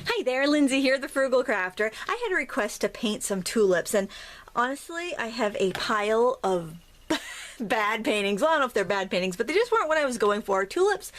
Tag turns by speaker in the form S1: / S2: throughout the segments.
S1: Hi there, Lindsay here, the Frugal Crafter. I had a request to paint some tulips, and honestly, I have a pile of bad paintings. Well, I don't know if they're bad paintings, but they just weren't what I was going for. Tulips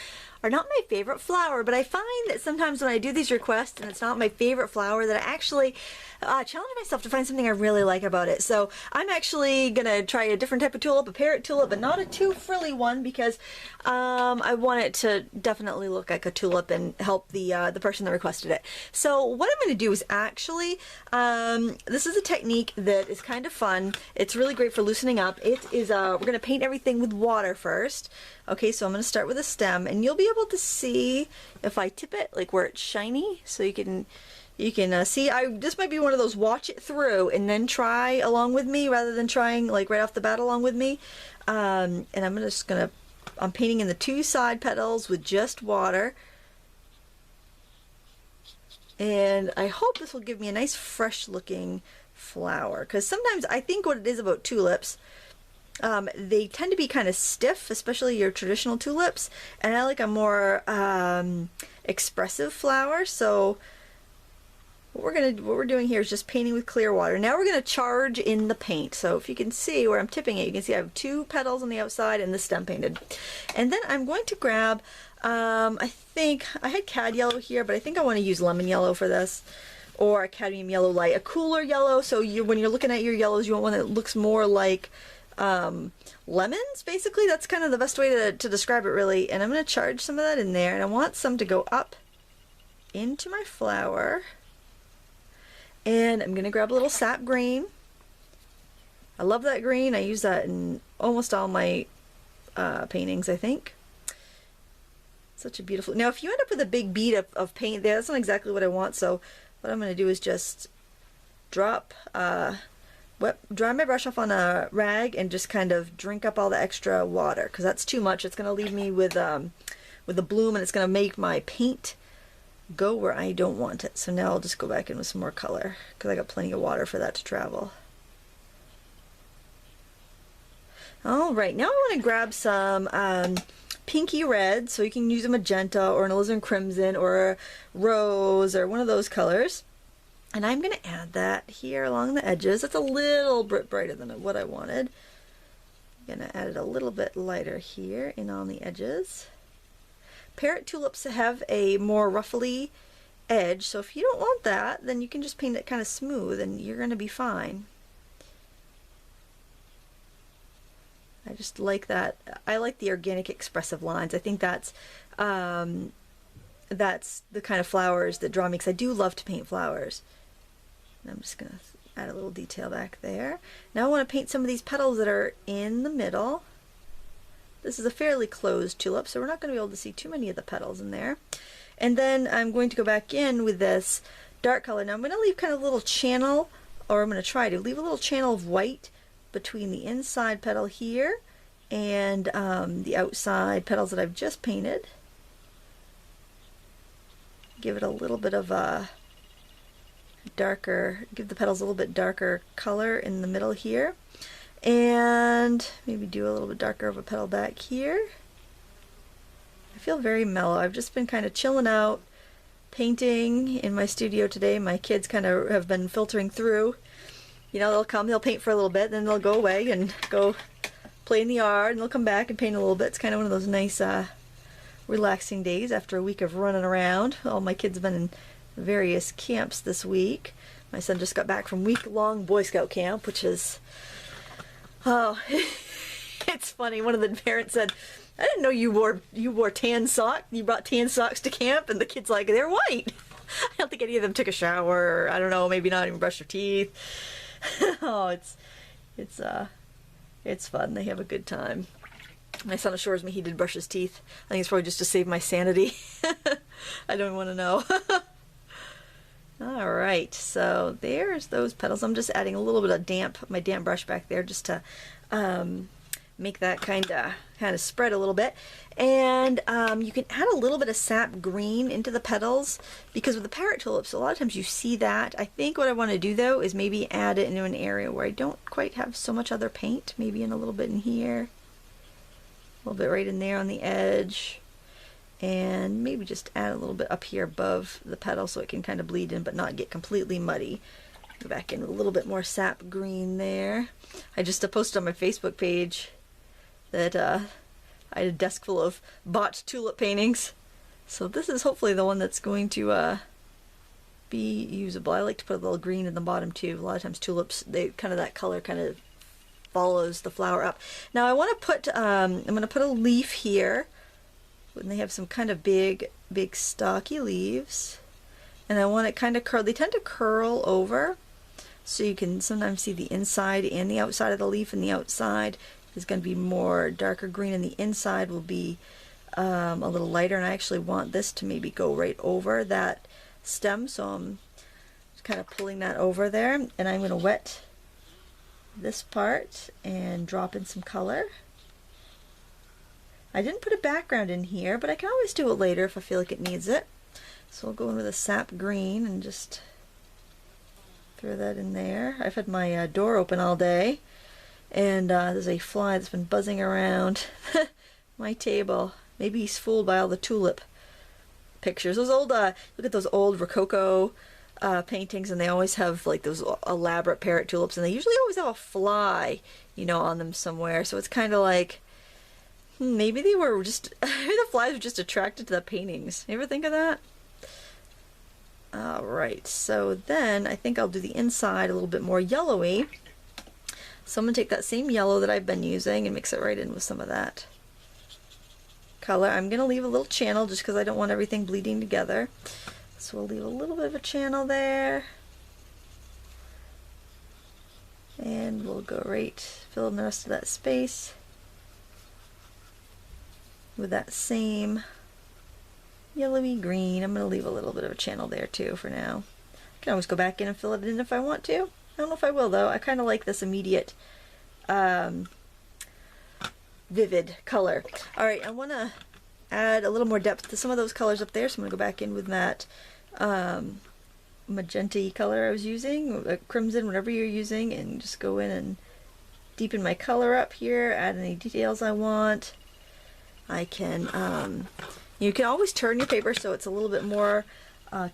S1: are not my favorite flower, but I find that sometimes when I do these requests and it's not my favorite flower, that I actually challenge myself to find something I really like about it. So I'm actually gonna try a different type of tulip, a parrot tulip, but not a too frilly one, because I want it to definitely look like a tulip and help the person that requested it. So what I'm gonna do is actually, this is a technique that is kind of fun. It's really great for loosening up. It is, we're gonna paint everything with water first. Okay, so I'm going to start with a stem, and you'll be able to see if I tip it, like where it's shiny, so you can see. This might be one of those watch it through and then try along with me, rather than trying like right off the bat along with me. And I'm painting in the two side petals with just water, and I hope this will give me a nice fresh looking flower, because sometimes I think what it is about tulips, they tend to be kind of stiff, especially your traditional tulips, and I like a more expressive flower. So what we're doing here is just painting with clear water. Now we're gonna charge in the paint. So if you can see where I'm tipping it, you can see I have two petals on the outside and the stem painted. And then I'm going to grab, I think I had cad yellow here, but I think I want to use lemon yellow for this, or a cadmium yellow light, a cooler yellow. So when you're looking at your yellows, you want one that looks more like lemons, basically. That's kind of the best way to describe it, really. And I'm going to charge some of that in there, and I want some to go up into my flower. And I'm going to grab a little sap green. I love that green. I use that in almost all my paintings, I think. Such a beautiful... Now, if you end up with a big bead of paint there, that's not exactly what I want, so what I'm going to do is just dry my brush off on a rag and just kind of drink up all the extra water, because that's too much. It's going to leave me with a bloom, and it's going to make my paint go where I don't want it. So now I'll just go back in with some more color, because I got plenty of water for that to travel. Alright, now I want to grab some pinky red, so you can use a magenta or an alizarin crimson or a rose or one of those colors. And I'm going to add that here along the edges. It's a little bit brighter than what I wanted. I'm going to add it a little bit lighter here and on the edges. Parrot tulips have a more ruffly edge, so if you don't want that, then you can just paint it kind of smooth and you're going to be fine. I just like that. I like the organic expressive lines. I think that's the kind of flowers that draw me, because I do love to paint flowers. And I'm just going to add a little detail back there. Now I want to paint some of these petals that are in the middle. This is a fairly closed tulip, so we're not going to be able to see too many of the petals in there. And then I'm going to go back in with this dark color. Now I'm going to leave kind of a little channel, or I'm going to try to leave a little channel of white between the inside petal here and the outside petals that I've just painted. Give it a little bit of a darker, give the petals a little bit darker color in the middle here, and maybe do a little bit darker of a petal back here. I feel very mellow. I've just been kind of chilling out, painting in my studio today. My kids kind of have been filtering through. You know, they'll come, they'll paint for a little bit, then they'll go away and go play in the yard, and they'll come back and paint a little bit. It's kind of one of those nice relaxing days after a week of running around. All my kids have been in various camps this week. My son just got back from week-long Boy Scout camp, which is, oh, it's funny. One of the parents said, "I didn't know you wore tan socks. You brought tan socks to camp," and the kid's like, "They're white." I don't think any of them took a shower. Or, I don't know, maybe not even brushed their teeth. Oh, it's fun. They have a good time. My son assures me he did brush his teeth. I think it's probably just to save my sanity. I don't want to know. Alright, so there's those petals. I'm just adding a little bit of my damp brush back there, just to make that kind of spread a little bit. And you can add a little bit of sap green into the petals, because with the parrot tulips, a lot of times you see that. I think what I want to do, though, is maybe add it into an area where I don't quite have so much other paint. Maybe in a little bit in here, a little bit right in there on the edge. and maybe just add a little bit up here above the petal so it can kind of bleed in but not get completely muddy. Go back in with a little bit more sap green there. I just posted on my Facebook page that I had a desk full of bought tulip paintings. So this is hopefully the one that's going to be usable. I like to put a little green in the bottom too. A lot of times tulips, they kind of, that color kind of follows the flower up. Now I want to put, I'm going to put a leaf here. And they have some kind of big stocky leaves. And I want it kind of curl. They tend to curl over. So you can sometimes see the inside and the outside of the leaf, and the outside is going to be more darker green and the inside will be a little lighter. And I actually want this to maybe go right over that stem, so I'm just kind of pulling that over there, and I'm going to wet this part and drop in some color. I didn't put a background in here, but I can always do it later if I feel like it needs it. So I'll go in with a sap green and just throw that in there. I've had my door open all day, and there's a fly that's been buzzing around my table. Maybe he's fooled by all the tulip pictures. Those old, look at those old Rococo paintings, and they always have like those elaborate parrot tulips, and they usually always have a fly, you know, on them somewhere. So it's kind of like, maybe they were just, maybe the flies were just attracted to the paintings. You ever think of that? Alright, so then I think I'll do the inside a little bit more yellowy. So I'm going to take that same yellow that I've been using and mix it right in with some of that color. I'm going to leave a little channel just because I don't want everything bleeding together. So we'll leave a little bit of a channel there. And we'll go right, fill in the rest of that space with that same yellowy green. I'm going to leave a little bit of a channel there too for now. I can always go back in and fill it in if I want to. I don't know if I will though. I kind of like this immediate vivid color. Alright, I want to add a little more depth to some of those colors up there, so I'm going to go back in with that magenta color I was using, crimson, whatever you're using, and just go in and deepen my color up here, add any details I want. I can, you can always turn your paper so it's a little bit more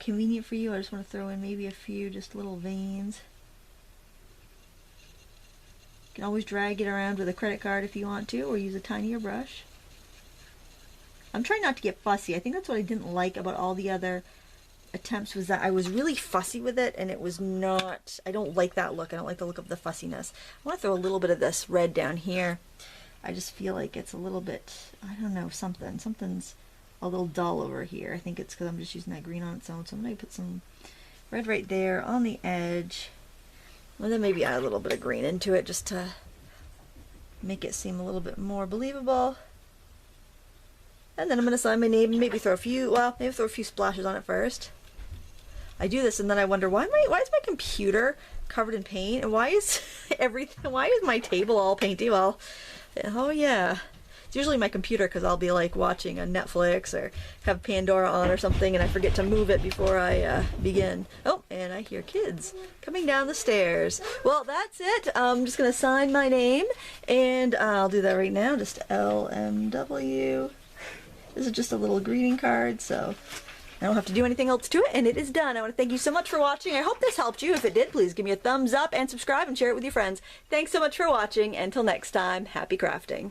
S1: convenient for you. I just want to throw in maybe a few just little veins. You can always drag it around with a credit card if you want to, or use a tinier brush. I'm trying not to get fussy. I think that's what I didn't like about all the other attempts, was that I was really fussy with it, and it was not, I don't like that look. I don't like the look of the fussiness. I want to throw a little bit of this red down here. I just feel like it's a little bit, I don't know, something's a little dull over here. I think it's because I'm just using that green on its own. So I'm going to put some red right there on the edge. And then maybe add a little bit of green into it just to make it seem a little bit more believable. And then I'm going to sign my name and maybe throw a few, well, maybe throw a few splashes on it first. I do this and then I wonder, why is my computer covered in paint? And why is why is my table all painty? Well, oh yeah. It's usually my computer, because I'll be like watching a Netflix or have Pandora on or something, and I forget to move it before I begin. Oh, and I hear kids coming down the stairs. Well, that's it. I'm just going to sign my name, and I'll do that right now. Just LMW. This is just a little greeting card, so I don't have to do anything else to it, and it is done. I want to thank you so much for watching. I hope this helped you. If it did, please give me a thumbs up and subscribe and share it with your friends. Thanks so much for watching. Until next time, happy crafting.